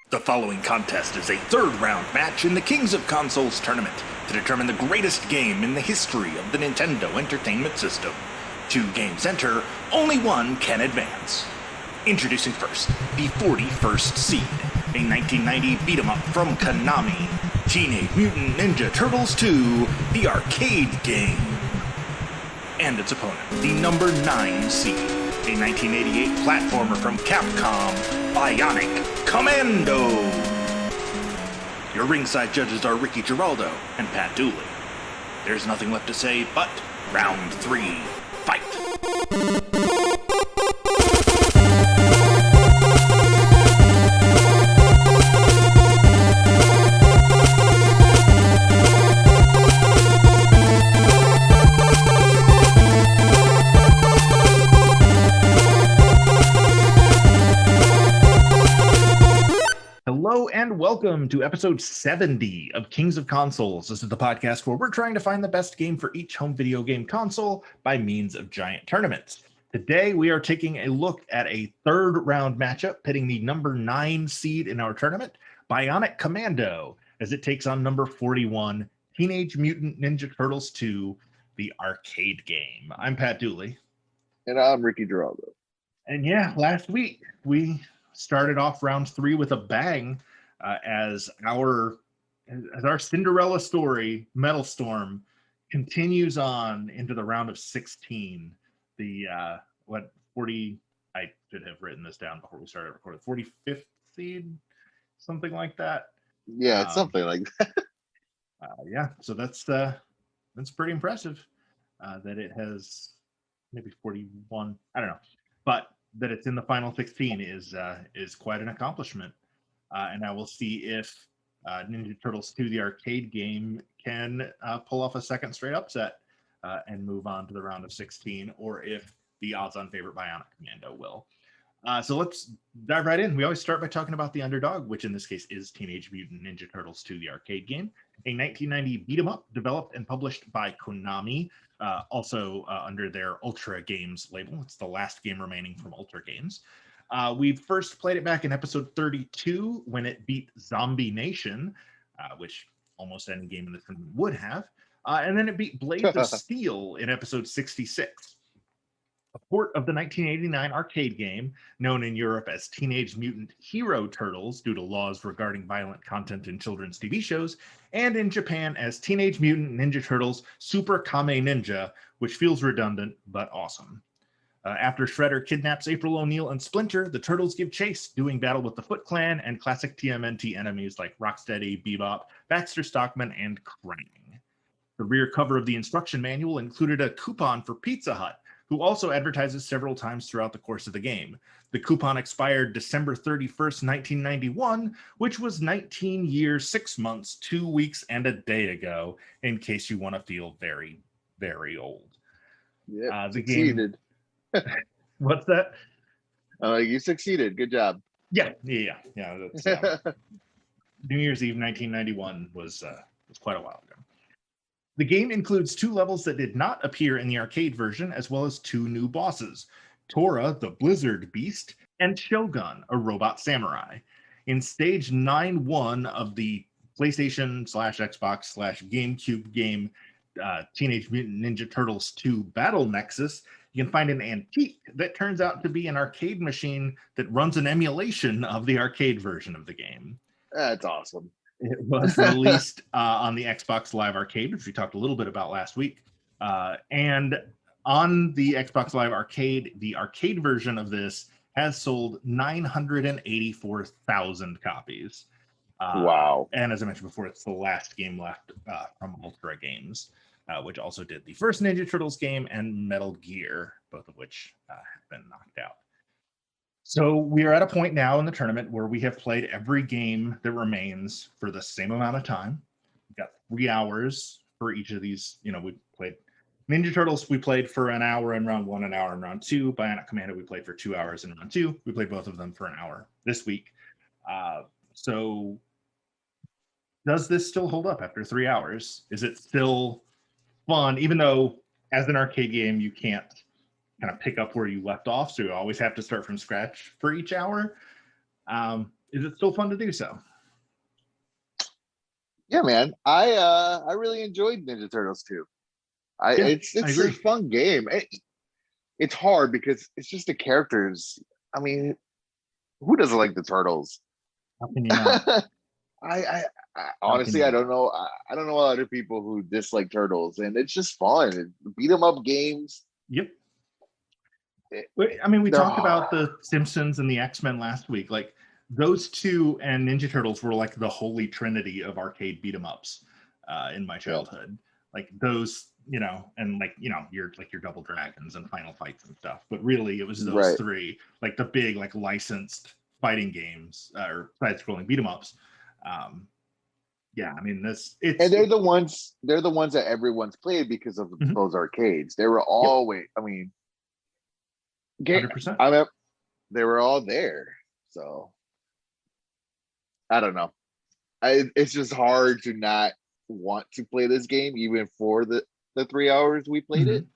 The following contest is a third-round match in the Kings of Consoles tournament to determine the greatest game in the history of the Nintendo Entertainment System. 2 games enter, only one can advance. Introducing first, the 41st seed, a 1990 beat-em-up from Konami, Teenage Mutant Ninja Turtles 2, the arcade game. And its opponent, the number 9 seed, a 1988 platformer from Capcom, Bionic, Commando! Your ringside judges are Ricky Giraldo and Pat Dooley. There's nothing left to say but round 3, fight! Hello and welcome to episode 70 of Kings of Consoles. This is the podcast where we're trying to find the best game for each home video game console by means of giant tournaments. Today we are taking a look at a third round matchup pitting the number 9 seed in our tournament, Bionic Commando, as it takes on number 41, Teenage Mutant Ninja Turtles 2, the arcade game. I'm Pat Dooley. And I'm Ricky Giraldo. And yeah, last week we started off round 3 with a bang as our Cinderella story, Metal Storm, continues on into the round of 16. The I should have written this down before we started recording. 45th seed, something like that. Yeah, it's something like that. Yeah, so that's pretty impressive. That it has maybe 41. I don't know, but that it's in the final 16 is quite an accomplishment. And I will see if Ninja Turtles 2, the arcade game, can pull off a second straight upset and move on to the round of 16, or if the odds-on favorite Bionic Commando will. So let's dive right in. We always start by talking about the underdog, which in this case is Teenage Mutant Ninja Turtles 2, the arcade game, a 1990 beat-em-up developed and published by Konami, also under their Ultra Games label. It's the last game remaining from Ultra Games. We first played it back in episode 32 when it beat Zombie Nation, which almost any game in this tournament would have. And then it beat Blades of Steel in episode 66. A port of the 1989 arcade game, known in Europe as Teenage Mutant Hero Turtles due to laws regarding violent content in children's TV shows, and in Japan as Teenage Mutant Ninja Turtles Super Kame Ninja, which feels redundant but awesome. After Shredder kidnaps April O'Neil and Splinter, the Turtles give chase, doing battle with the Foot Clan and classic TMNT enemies like Rocksteady, Bebop, Baxter Stockman, and Krang. The rear cover of the instruction manual included a coupon for Pizza Hut, who also advertises several times throughout the course of the game. The coupon expired December 31st, 1991, which was 19 years, 6 months, 2 weeks, and a day ago, in case you want to feel very, very old. Yeah, succeeded. What's that? You succeeded. Good job. Yeah. That's, New Year's Eve 1991 was quite a while ago. The game includes 2 levels that did not appear in the arcade version, as well as 2 new bosses, Tora, the Blizzard Beast, and Shogun, a robot samurai. In stage 9-1 of the PlayStation/Xbox/GameCube game Teenage Mutant Ninja Turtles 2 Battle Nexus, you can find an antique that turns out to be an arcade machine that runs an emulation of the arcade version of the game. That's awesome. It was released on the Xbox Live Arcade, which we talked a little bit about last week. And on the Xbox Live Arcade, the arcade version of this has sold 984,000 copies. Wow. And as I mentioned before, it's the last game left from Ultra Games, which also did the first Ninja Turtles game and Metal Gear, both of which have been knocked out. So we are at a point now in the tournament where we have played every game that remains for the same amount of time. We've got 3 hours for each of these. We played Ninja Turtles, we played for an hour in round 1, an hour in round 2. Bionic Commando, we played for 2 hours in round 2. We played both of them for an hour this week. So does this still hold up after 3 hours? Is it still fun, even though as an arcade game, you can't kind of pick up where you left off, so you always have to start from scratch for each hour? is it still fun to do so? Yeah, man. I really enjoyed Ninja Turtles too. Yeah, It's I a agree. fun game. It's hard because it's just the characters. I mean, who doesn't like the turtles? How can you not? I, I, I How can honestly, you I not? don't know. I don't know other people who dislike turtles, and it's just fun. Beat 'em up games. Yep. It, I mean, we they're talked about the Simpsons and the X-Men last week. Like those two and Ninja Turtles were like the holy trinity of arcade beat 'em ups in my yeah, childhood. Like those, you know, and like your Double Dragons and Final Fights and stuff. But really, it was those right. three, like the big like licensed fighting games or side-scrolling beat 'em ups. Um, yeah, I mean, And they're the ones that everyone's played because of Mhm. those arcades. They were Yep, always, I mean, 100%. I mean, they were all there. So I don't know. It's just hard to not want to play this game, even for the 3 hours we played it. Mhm.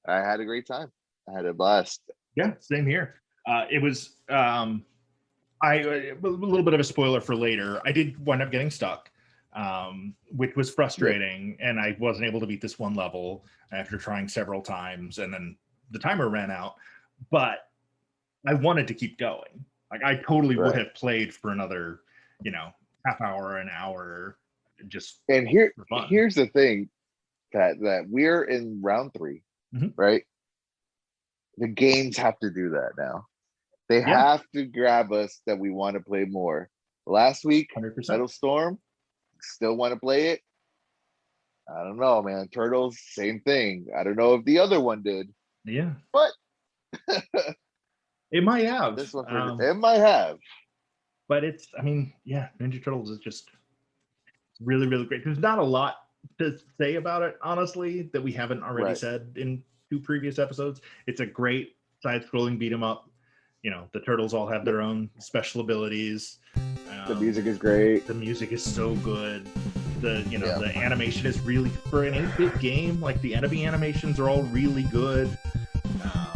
I had a great time. I had a blast. Yeah, same here. It was a little bit of a spoiler for later. I did wind up getting stuck, which was Yep. frustrating, and I wasn't able to beat this one level after trying several times, and then the timer ran out. But I wanted to keep going. Like I totally would Right. have played for another, you know, half hour, an hour, just And for fun. here's the thing, Pat, that we're in round 3, Mhm. right? The games have to do that now. They Yeah, have to grab us that we want to play more. Last week, 100%. Metal Storm, still want to play it. I don't know, man. Turtles, same thing. I don't know if the other one did, Yeah, but it might have. this one for it might have. But it's, I mean, yeah, Ninja Turtles is just really, really great. There's not a lot to say about it, honestly, that we haven't already Right. said in 2 previous episodes. It's a great side-scrolling beat 'em up. You know, the turtles all have The, their own special abilities. the Um, music is great. the music is so good. Yeah. The animation is really, for an 8-bit game. Like the enemy animations are all really good.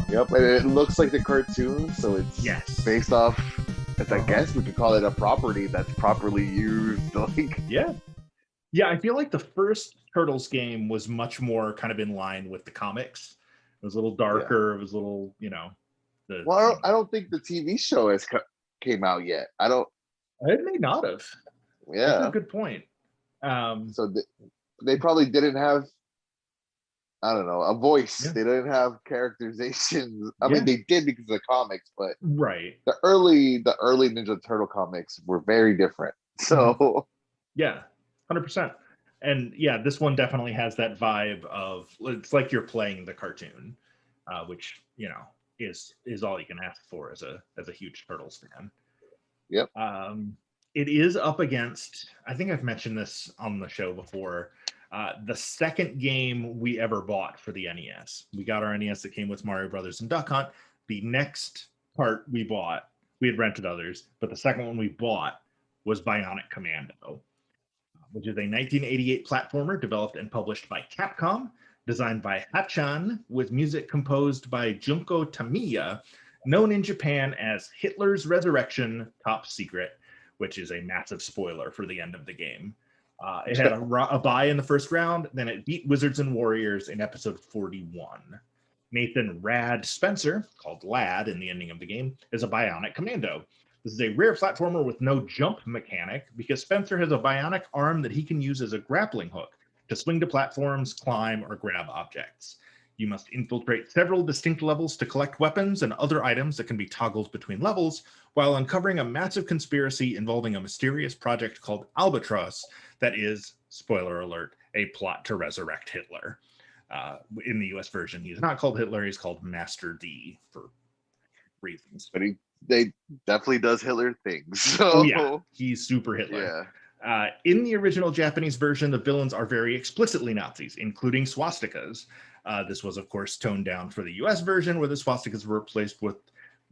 Yep. And it looks like the cartoon, so it's Yes. based off. I guess we could call it a property that's properly used. Like, Yeah. Yeah, I feel like the first Turtles game was much more kind of in line with the comics. It was a little yeah. darker. It was a little, the Well, I don't think the TV show came out yet. I don't. it may not have. That's a Yeah. good point. Um, So they probably didn't have. I don't know, a voice. yeah, They didn't have characterizations. I mean, yeah, they did because of the comics, but right. the early Ninja Turtle comics were very different. Mhm. So Yeah, 100%. And yeah, this one definitely has that vibe of it's like you're playing the cartoon, which is all you can ask for as a huge Turtles fan. yep. Um, it is up against, I think I've mentioned this on the show before, the second game we ever bought for the NES. We got our NES that came with Mario Brothers and Duck Hunt. The next part we bought, we had rented others, but the second one we bought was Bionic Commando, which is a 1988 platformer developed and published by Capcom, designed by Hachan, with music composed by Junko Tamiya, known in Japan as Hitler's Resurrection Top Secret, which is a massive spoiler for the end of the game. It had a bye in the first round, then it beat Wizards and Warriors in episode 41. Nathan Rad Spencer, called Lad in the ending of the game, is a bionic commando. This is a rare platformer with no jump mechanic because Spencer has a bionic arm that he can use as a grappling hook to swing to platforms, climb, or grab objects. You must infiltrate several distinct levels to collect weapons and other items that can be toggled between levels, while uncovering a massive conspiracy involving a mysterious project called Albatross that is, spoiler alert, a plot to resurrect Hitler. In the US version, he's not called Hitler, he's called Master D for reasons. But they definitely does Hitler things. Oh, yeah, So he's super Hitler. yeah. In the original Japanese version, the villains are very explicitly Nazis, including swastikas. This was, of course, toned down for the US version, where the swastikas were replaced with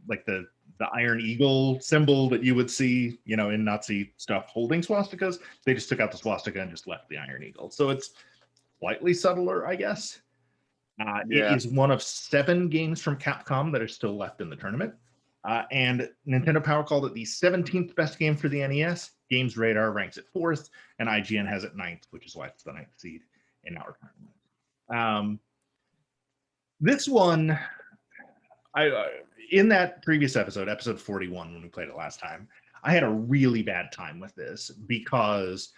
like the Iron Eagle symbol that you would see, in Nazi stuff holding swastikas. They just took out the swastika and just left the Iron Eagle. So it's slightly subtler, I guess. It Yeah. is one of 7 games from Capcom that are still left in the tournament. And Nintendo Power called it the 17th best game for the NES. Games Radar ranks it 4th, and IGN has it 9th, which is why it's the 9th seed in our tournament. This one, in that previous episode 41, when we played it last time, I had a really bad time with this because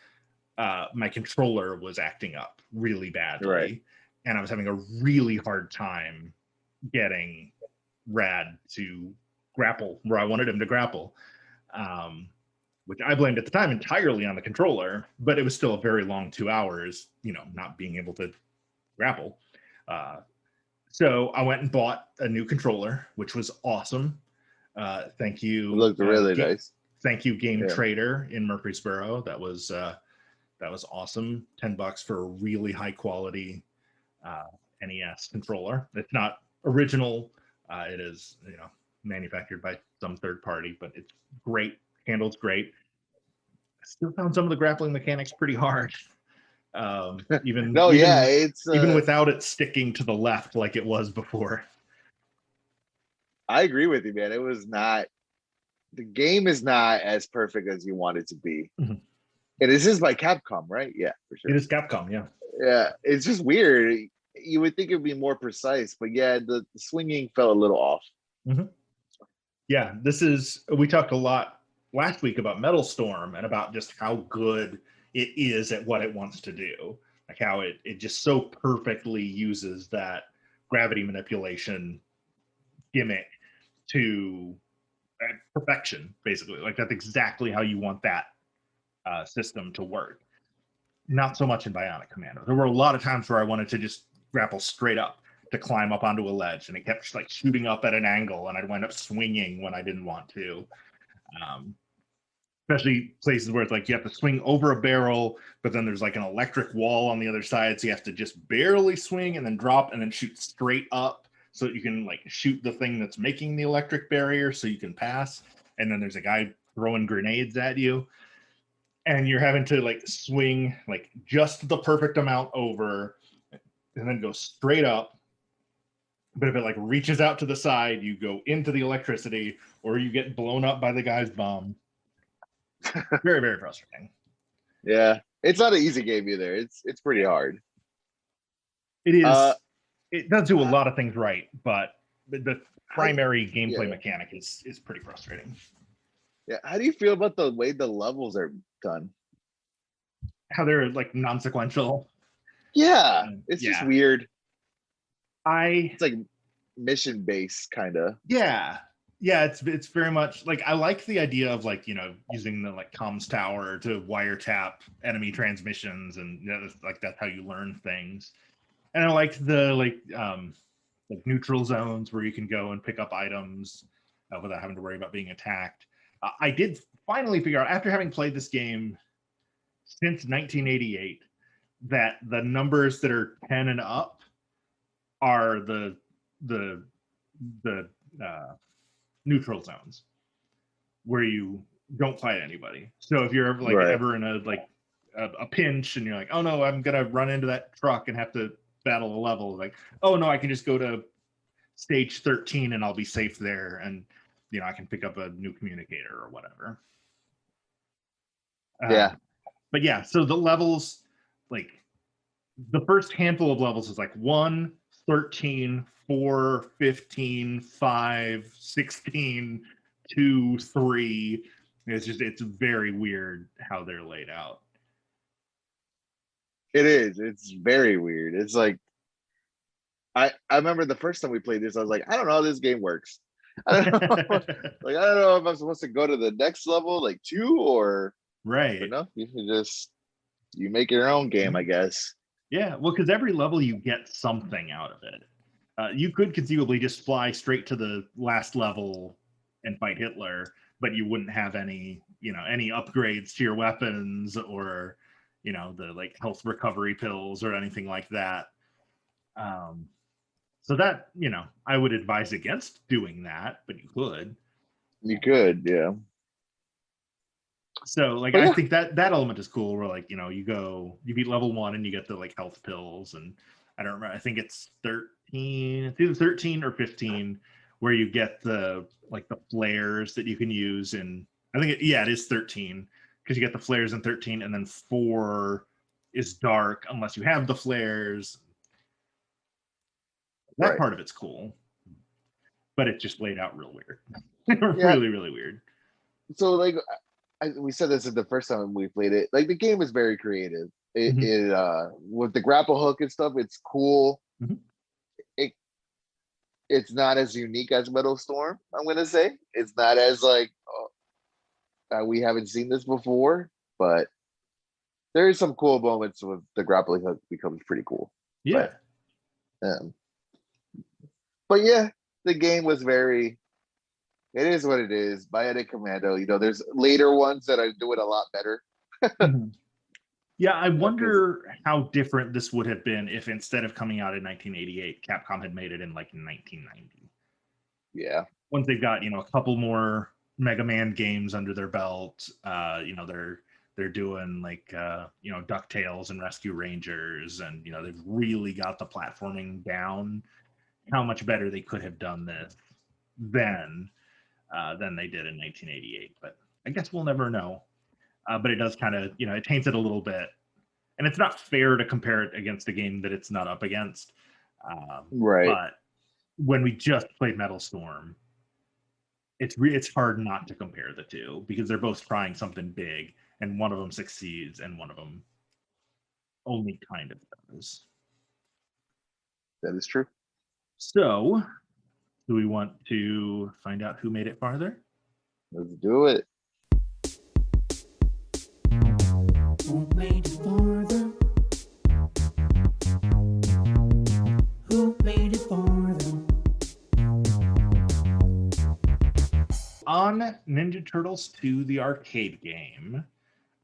my controller was acting up really badly, Right. and I was having a really hard time getting Rad to grapple where I wanted him to grapple, which I blamed at the time entirely on the controller, but it was still a very long 2 hours, not being able to grapple. So I went and bought a new controller, which was awesome. Thank you. It looked really nice. Thank you, Game Trader in Murfreesboro. That was awesome. $10 for a really high quality NES controller. It's not original. It is, manufactured by some third party, but it's great. Handles great. I still found some of the grappling mechanics pretty hard. Even without it sticking to the left like it was before. I agree with you, man. It was not. The game is not as perfect as you want it to be. Mm-hmm. And this is by Capcom, right? Yeah, for sure. It is Capcom, yeah. Yeah, it's just weird. You would think it would be more precise, but yeah, the swinging felt a little off. Mm-hmm. Yeah, we talked a lot last week about Metal Storm and about just how good it is at what it wants to do. Like how it just so perfectly uses that gravity manipulation gimmick to perfection, basically. Like that's exactly how you want that system to work. Not so much in Bionic Commando. There were a lot of times where I wanted to just grapple straight up to climb up onto a ledge, and it kept just like shooting up at an angle, and I'd wind up swinging when I didn't want to. Especially places where it's like you have to swing over a barrel, but then there's like an electric wall on the other side, so you have to just barely swing and then drop and then shoot straight up so that you can like shoot the thing that's making the electric barrier so you can pass. And then there's a guy throwing grenades at you, and you're having to like swing like just the perfect amount over and then go straight up. But if it like reaches out to the side, you go into the electricity or you get blown up by the guy's bomb. Very, very frustrating. Yeah, it's not an easy game either. It's pretty hard. It is. It does do a lot of things right, but the primary gameplay mechanic is pretty frustrating. Yeah, how do you feel about the way the levels are done? How they're like non-sequential. Yeah, it's just weird. It's like mission based kind of. Yeah, it's very much like I like the idea of like using the like comms tower to wiretap enemy transmissions, and like that's how you learn things. And I like the like neutral zones where you can go and pick up items without having to worry about being attacked. I did finally figure out, after having played this game since 1988, that the numbers that are 10 and up are the neutral zones where you don't fight anybody. So if you're ever like ever in a pinch and you're like, oh no, I'm gonna run into that truck and have to battle a level, like, oh no, I can just go to stage 13 and I'll be safe there, and I can pick up a new communicator or whatever. But yeah, so the levels, like the first handful of levels is like 1, 13, 4, 15, 5, 16, 2, 3. It's very weird how they're laid out. It is. It's very weird. It's like I remember the first time we played this, I was like, I don't know how this game works. I don't know. Like, I don't know if I'm supposed to go to the next level, like 2 or right. But no, you can you make your own game, I guess. Yeah, well, because every level you get something out of it. You could conceivably just fly straight to the last level and fight Hitler, but you wouldn't have any upgrades to your weapons or, the like health recovery pills or anything like that. So that, I would advise against doing that, but you could. You could, yeah. So like, I think that element is cool where like, you beat level 1 and you get the like health pills, and I don't remember, I think it's 13, it's either 13 or 15 where you get the flares that you can use in, I think it is 13, because you get the flares in 13, and then 4 is dark unless you have the flares. That part of it's cool, but it's just laid out real weird. Really, really weird. So like we said this is the first time we played it. Like the game is very creative. It with the grapple hook and stuff, it's cool. It's not as unique as Metal Storm, I'm gonna say. It's not as like we haven't seen this before, but there is some cool moments with the grappling hook becomes pretty cool. Yeah. But yeah, the game was very. It is what it is. Bionic Commando. You know, there's later ones that are doing a lot better. Yeah, I wonder how different this would have been if instead of coming out in 1988, Capcom had made it in like 1990. Yeah. Once they've got, a couple more Mega Man games under their belt, they're doing like DuckTales and Rescue Rangers, and they've really got the platforming down. How much better they could have done this then than they did in 1988. But I guess we'll never know. But it does kind of, it taints it a little bit. And it's not fair to compare it against a game that it's not up against. But when we just played Metal Storm, it's hard not to compare the two, because they're both trying something big, and one of them succeeds and one of them only kind of does. That is true. So, do we want to find out who made it farther? Let's do it. Who made it farther? Who made it farther? On Ninja Turtles 2, the arcade game,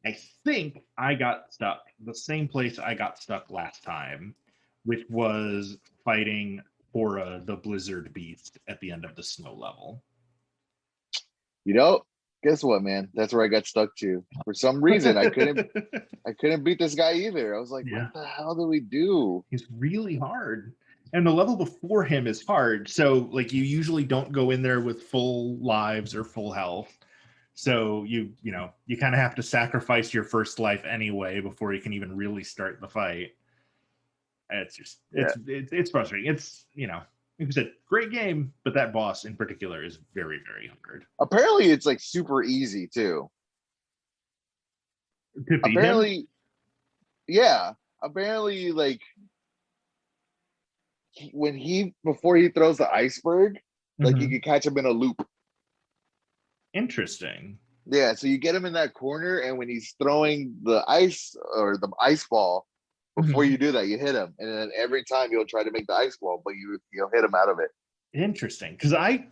I think I got stuck the same place I got stuck last time, which was fighting Bora, the Blizzard Beast, at the end of the snow level. Guess what, man? That's where I got stuck too. For some reason, I couldn't beat this guy either. I was like, what the hell do we do? He's really hard. And the level before him is hard. So like you usually don't go in there with full lives or full health. So you kind of have to sacrifice your first life anyway before you can even really start the fight. It's just it's frustrating. It's like I said, great game, but that boss in particular is very, very hard. Apparently, it's like super easy too. Apparently, like before he throws the iceberg, like you can catch him in a loop. Interesting. Yeah, so you get him in that corner, and when he's throwing the ice or the ice ball, before you do that, you hit him, and then every time you'll try to make the ice ball, but you'll hit him out of it. Interesting, because I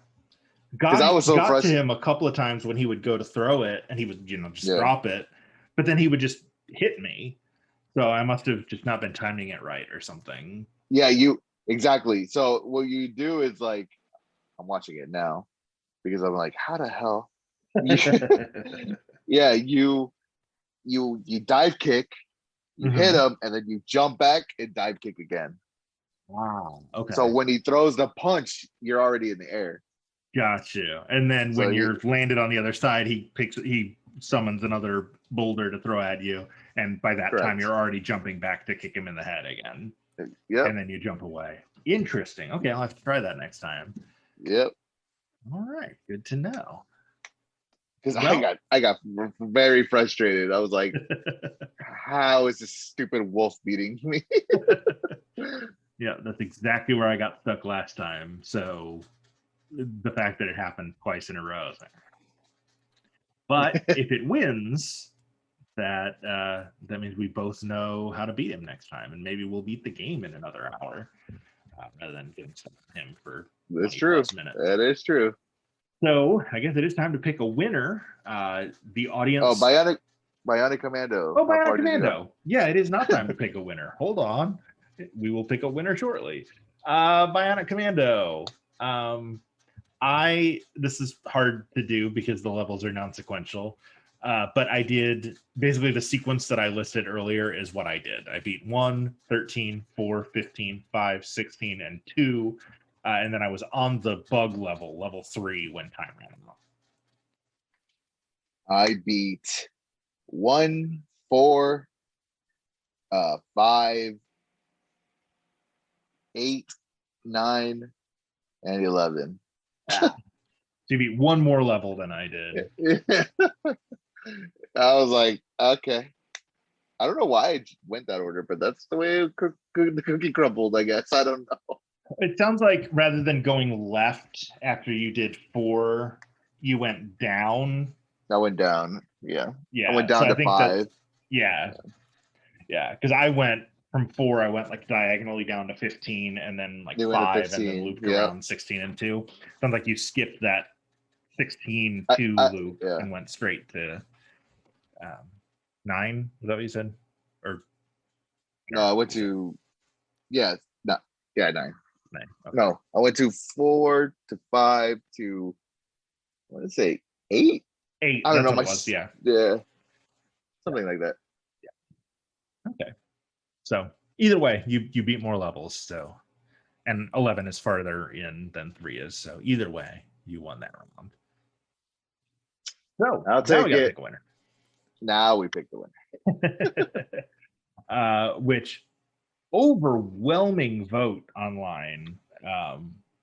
got to him a couple of times when he would go to throw it, and he would just drop it, but then he would just hit me. So I must have just not been timing it right or something. Yeah, exactly. So what you do is like, I'm watching it now because I'm like, how the hell? Yeah, you dive kick. You hit him, and then you jump back and dive kick again. Wow. Okay. So when he throws the punch, you're already in the air. Gotcha. And then when you're landed on the other side, he summons another boulder to throw at you, and by that time you're already jumping back to kick him in the head again. Yep. And then you jump away. Interesting. Okay, I'll have to try that next time. Yep. All right. Good to know. Because I got very frustrated. I was like, how is this stupid wolf beating me? Yeah, that's exactly where I got stuck last time. So the fact that it happened twice in a row. But if it wins, that means we both know how to beat him next time, and maybe we'll beat the game in another hour rather than getting stuck with him for. That's true. That is true. So I guess it is time to pick a winner. The audience. Oh, Bionic Commando. Oh, Bionic Commando. Yeah, it is not time to pick a winner. Hold on. We will pick a winner shortly. Bionic Commando. This is hard to do because the levels are non-sequential. But I did basically the sequence that I listed earlier is what I did. I beat 1, 13, 4, 15, 5, 16, and 2 And then I was on the bug level 3, when time ran off. I beat 1, 4, 5, 8, 9, and 11. So you beat one more level than I did. I was like, okay. I don't know why it went that order, but that's the way the cookie crumbled, I guess. I don't know. It sounds like rather than going left after you did 4, you went down. I went down. Yeah. Yeah. I went so down I to think 5. yeah. Because I went from 4, I went like diagonally down to 15, and then like You went to 5, and 15, then looped yep. around 16 and 2. Sounds like you skipped that 16 I- 2 I- loop yeah. and went straight to 9. Is that what you said? Or No, I went to, yeah, no, yeah, 9. 9. Okay. No, I went to 4 to 5 to, I want to say 8. 8. I don't That's know. what it was. Yeah. Yeah. Something like that. Okay. So either way, you beat more levels. So, and 11 is farther in than 3 is. So either way, you won that round. So I'll now take we gotta it. pick a winner. Now we pick the winner. Which overwhelming vote online.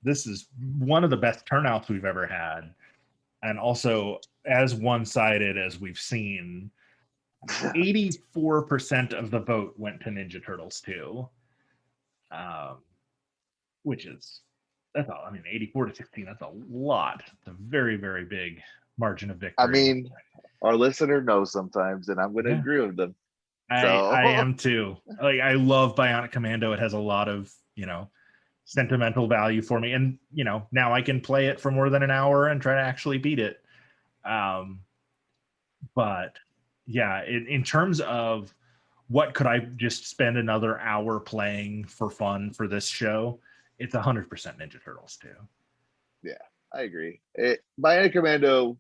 This is one of the best turnouts we've ever had, and also as one-sided as we've seen. 84% of the vote went to Ninja Turtles 2, which is, that's all. I mean, 84 to 16, that's a lot. It's a very, very big margin of victory. I mean, our listener knows sometimes, and I'm going to Yeah. agree with them. I am too. Like, I love Bionic Commando. It has a lot of, sentimental value for me. And, now I can play it for more than an hour and try to actually beat it. But yeah, in terms of what could I just spend another hour playing for fun for this show, it's 100% Ninja Turtles 2. Yeah, I agree. Bionic Commando,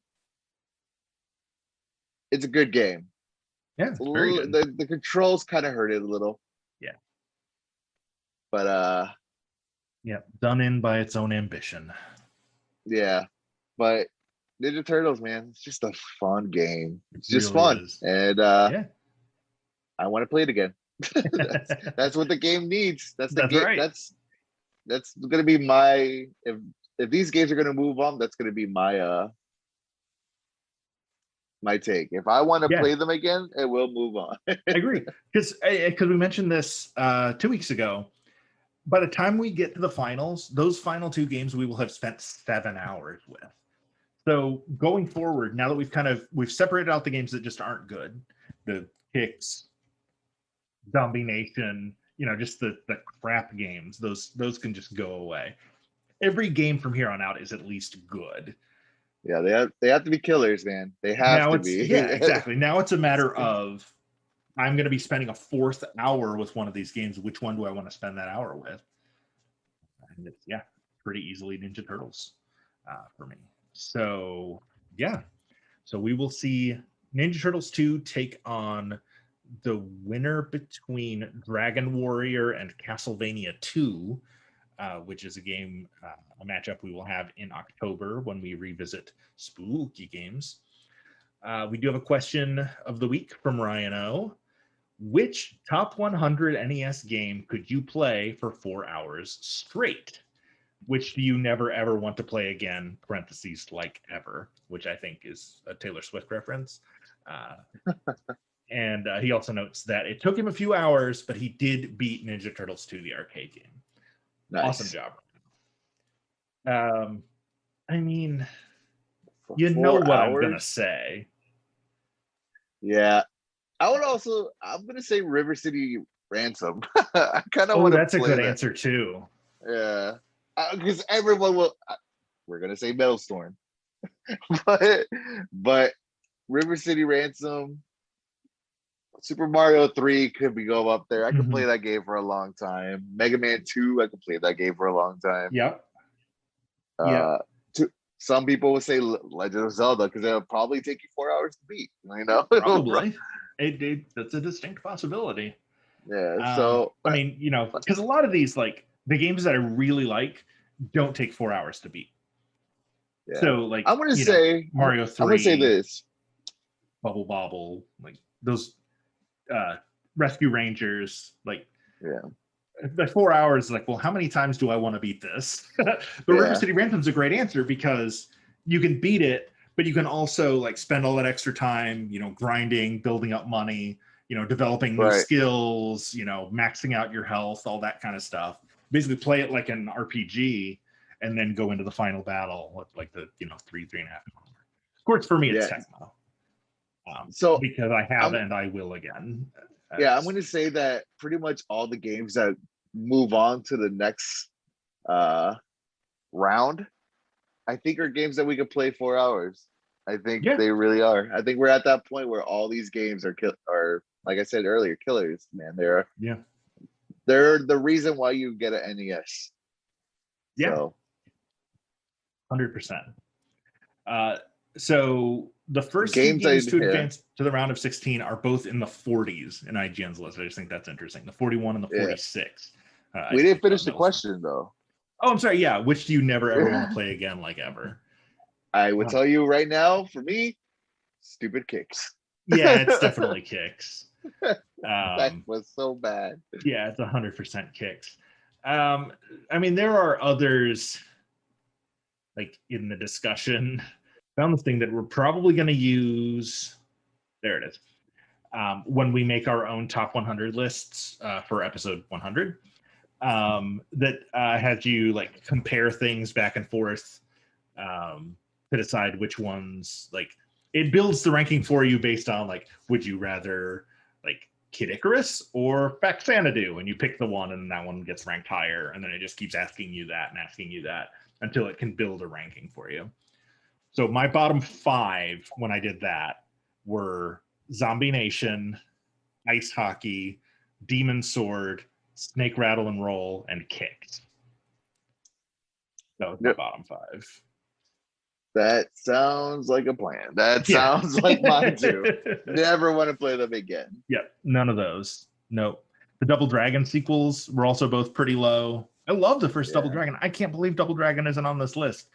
it's a good game. Yeah, it's very good. The controls kind of hurt it a little. Yeah. But yeah, done in by its own ambition. Yeah, but Ninja Turtles, man, it's just a fun game. It's just really fun, is. and Yeah. I want to play it again. that's what the game needs. That's the That's game. right. That's gonna be my, if these games are gonna move on, that's gonna be my my take. If I want to Yeah. play them again, it will move on. I agree, because we mentioned this 2 weeks ago. By the time we get to the finals, those final 2 games we will have spent 7 hours with. So going forward, now that we've separated out the games that just aren't good, the Kicks, Zombie Nation, just the crap games, those can just go away. Every game from here on out is at least good. Yeah, they have to be killers, man. They have to be. Yeah, exactly. Now it's a matter of, I'm going to be spending a 4th hour with one of these games. Which one do I want to spend that hour with? And it's, pretty easily Ninja Turtles for me. So, yeah. So we will see Ninja Turtles 2 take on the winner between Dragon Warrior and Castlevania 2, which is a game, a matchup we will have in October when we revisit spooky games. We do have a question of the week from Ryan O. Which top 100 NES game could you play for 4 hours straight? Which do you never ever want to play again? Parentheses, like ever, which I think is a Taylor Swift reference. And he also notes that it took him a few hours, but he did beat Ninja Turtles 2, the arcade game. Nice. Awesome job. I mean, For you know 4 what I'm hours? gonna say. Yeah, I'm gonna say River City Ransom. I kind of want to. That's a good answer too. Yeah, because everyone will. We're gonna say Metalstorm, but River City Ransom, Super Mario 3 could be go up there. I could play that game for a long time. Mega Man 2, I could play that game for a long time. Yep. Some people would say Legend of Zelda because it'll probably take you 4 hours to beat. Probably. That's a distinct possibility. Yeah. So I mean, because a lot of these, like the games that I really like, don't take 4 hours to beat. Yeah. So like I'm gonna you know, say Mario 3, I'm gonna say this. Bubble Bobble, like those Rescue Rangers, like Yeah. by 4 hours, like, well, how many times do I want to beat this? But River Yeah. City Random's a great answer because you can beat it, but you can also like spend all that extra time, grinding, building up money, developing new Right. skills, maxing out your health, all that kind of stuff. Basically play it like an RPG and then go into the final battle with like the, 3.5 hours. Of course, for me, it's Yeah. Tecmo. So Because I have I'm- and I will again. yeah, I'm gonna say that pretty much all the games that move on to the next round, I think are games that we could play 4 hours. I think Yeah. they really are. I think we're at that point where all these games are like I said earlier, killers, man. They're the reason why you get an NES. Yeah. So 100%. So the first two Games games to yeah. advance to the round of 16 are both in the 40s in IGN's list. I just think that's interesting. The 41 and the Yeah. 46. We didn't finish the question though. Oh, I'm sorry. Yeah, which do you never ever want to play again, like ever? I would tell you right now, for me, stupid kicks. Yeah, it's definitely kicks. That was so bad. Yeah, it's 100% kicks. I mean, there are others like in the discussion. Found this thing that we're probably going to use. There it is. When we make our own top 100 lists for episode 100, that has you like compare things back and forth to decide which ones, like it builds the ranking for you based on like, would you rather like Kid Icarus or Faxanadu? And you pick the one and that one gets ranked higher. And then it just keeps asking you that until it can build a ranking for you. So my bottom 5 when I did that were Zombie Nation, Ice Hockey, Demon Sword, Snake Rattle and Roll, and Kicked. That was my bottom 5. That sounds like a plan. That sounds like mine too. Never want to play them again. Yep, none of those. Nope. The Double Dragon sequels were also both pretty low. I love the first Double Dragon. I can't believe Double Dragon isn't on this list.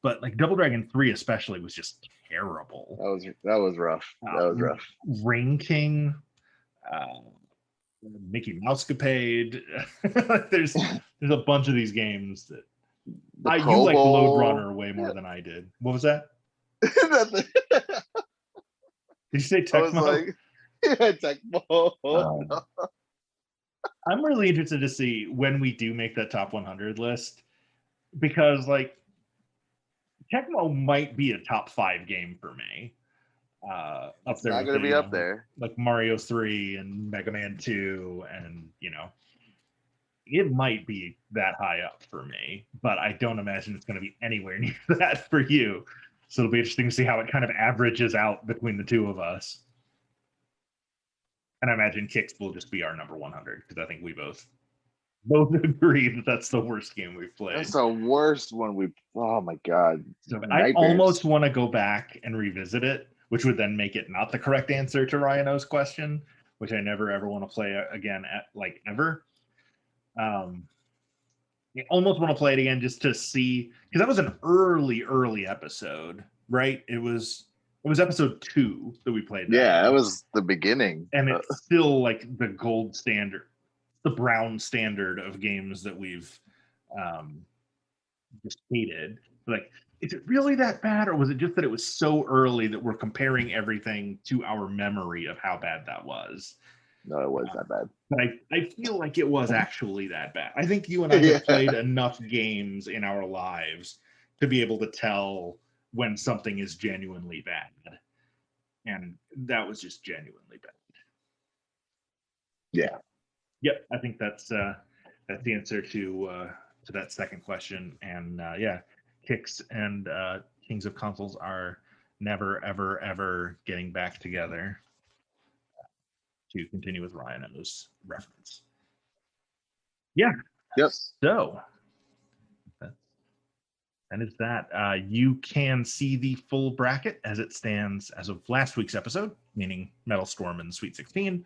But like Double Dragon 3 especially was just terrible. That was rough. That was rough. Ring King, Mickey Mousecapade. there's a bunch of these games that you like Load Runner way more than I did. What was that? Did you say Tecmo? I was like, yeah, Tecmo. No. I'm really interested to see when we do make that top 100 list, because like Tecmo might be a top 5 game for me. Up there, not gonna be up there. Like Mario 3 and Mega Man 2, and it might be that high up for me, but I don't imagine it's going to be anywhere near that for you. So it'll be interesting to see how it kind of averages out between the two of us. And I imagine Kicks will just be our number 100 because I think we both agree that that's the worst game we've played. That's the worst one we. Oh my god! So I almost want to go back and revisit it, which would then make it not the correct answer to Ryan O's question, which I never ever want to play again ever. I almost want to play it again just to see, because that was an early episode, right? It was episode 2 that we played. That was the beginning, and it's still like the gold standard, the brown standard of games that we've just hated. Like, is it really that bad, or was it just that it was so early that we're comparing everything to our memory of how bad that was? No, it was that bad. But I feel like it was actually that bad. I think you and I have played enough games in our lives to be able to tell when something is genuinely bad. And that was just genuinely bad. Yeah. Yep, I think that's the answer to that second question. And Kicks and Kings of Consoles are never, ever, ever getting back together. To continue with Ryan O's reference. Yeah. Yep. So that is that. You can see the full bracket as it stands as of last week's episode, meaning Metal Storm and Sweet 16,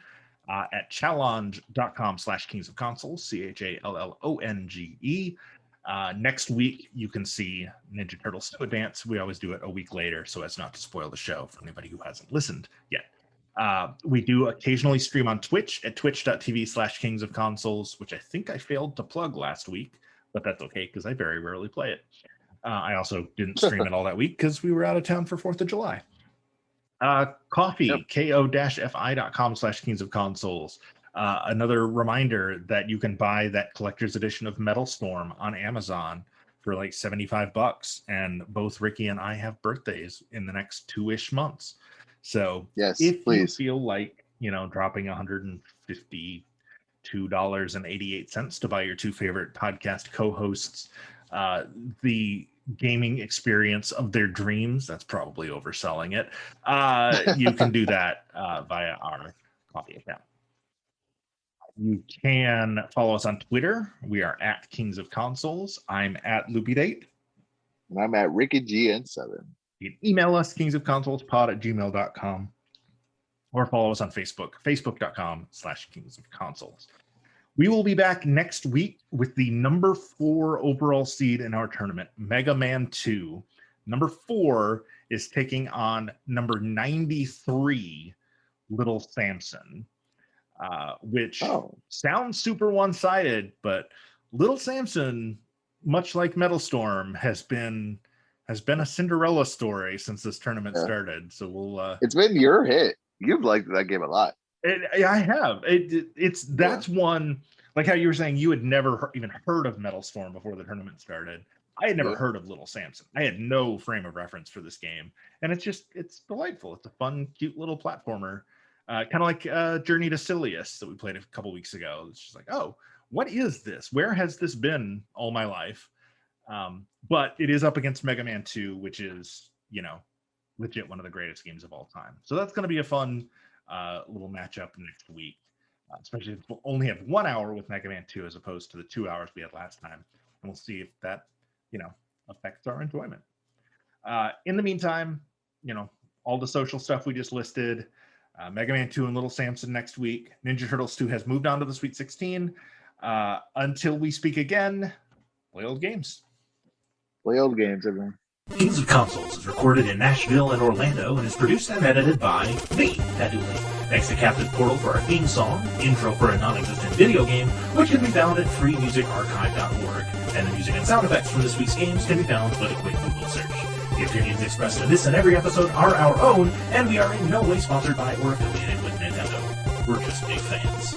at challenge.com/Kings of Consoles, CHALLONGE. Next week, you can see Ninja Turtles 2 Advance. We always do it a week later so as not to spoil the show for anybody who hasn't listened yet. We do occasionally stream on Twitch at twitch.tv/Kings of Consoles, which I think I failed to plug last week, but that's okay because I very rarely play it. I also didn't stream it all that week because we were out of town for 4th of July. Coffee, Yep. ko-fi.com/Kings of Consoles. Another reminder that you can buy that collector's edition of Metal Storm on Amazon for like $75. And both Ricky and I have birthdays in the next 2-ish months. So Yes, if please. you feel like, dropping $152.88 to buy your 2 favorite podcast co-hosts the gaming experience of their dreams, that's probably overselling it. You can do that via our coffee account. You can follow us on Twitter. We are at Kings of Consoles. I'm at LoopyDate. And I'm at Ricky GN7. You can email us, kingsofconsolespod@gmail.com, or follow us on Facebook, facebook.com/Kings of Consoles. We will be back next week with the number 4 overall seed in our tournament, Mega Man 2. Number 4 is taking on number 93, Little Samson, which sounds super one-sided, but Little Samson, much like Metal Storm, has been a Cinderella story since this tournament started. So we'll. It's been your hit. You've liked that game a lot. I have. That's one, like how you were saying you had never even heard of Metal Storm before the tournament started. I had never heard of Little Samson. I had no frame of reference for this game, and it's delightful. It's a fun, cute little platformer, kind of like Journey to Silius that we played a couple weeks ago. It's just like, oh, what is this? Where has this been all my life? But it is up against Mega Man 2, which is legit one of the greatest games of all time. So that's going to be a fun little matchup next week, especially if we'll only have 1 hour with Mega Man 2 as opposed to the 2 hours we had last time, and we'll see if that affects our enjoyment. In the meantime, all the social stuff we just listed, Mega Man 2 and Little Samson next week. Ninja Turtles 2 has moved on to the Sweet 16. Until we speak again, play old games. Play old games, everyone. Kings of Consoles is recorded in Nashville and Orlando and is produced and edited by me, Pat Dooley. Thanks to Captain Portal for our theme song, intro for a non-existent video game, which can be found at freemusicarchive.org. And the music and sound effects from this week's games can be found with a quick Google search. The opinions expressed in this and every episode are our own, and we are in no way sponsored by or affiliated with Nintendo. We're just big fans.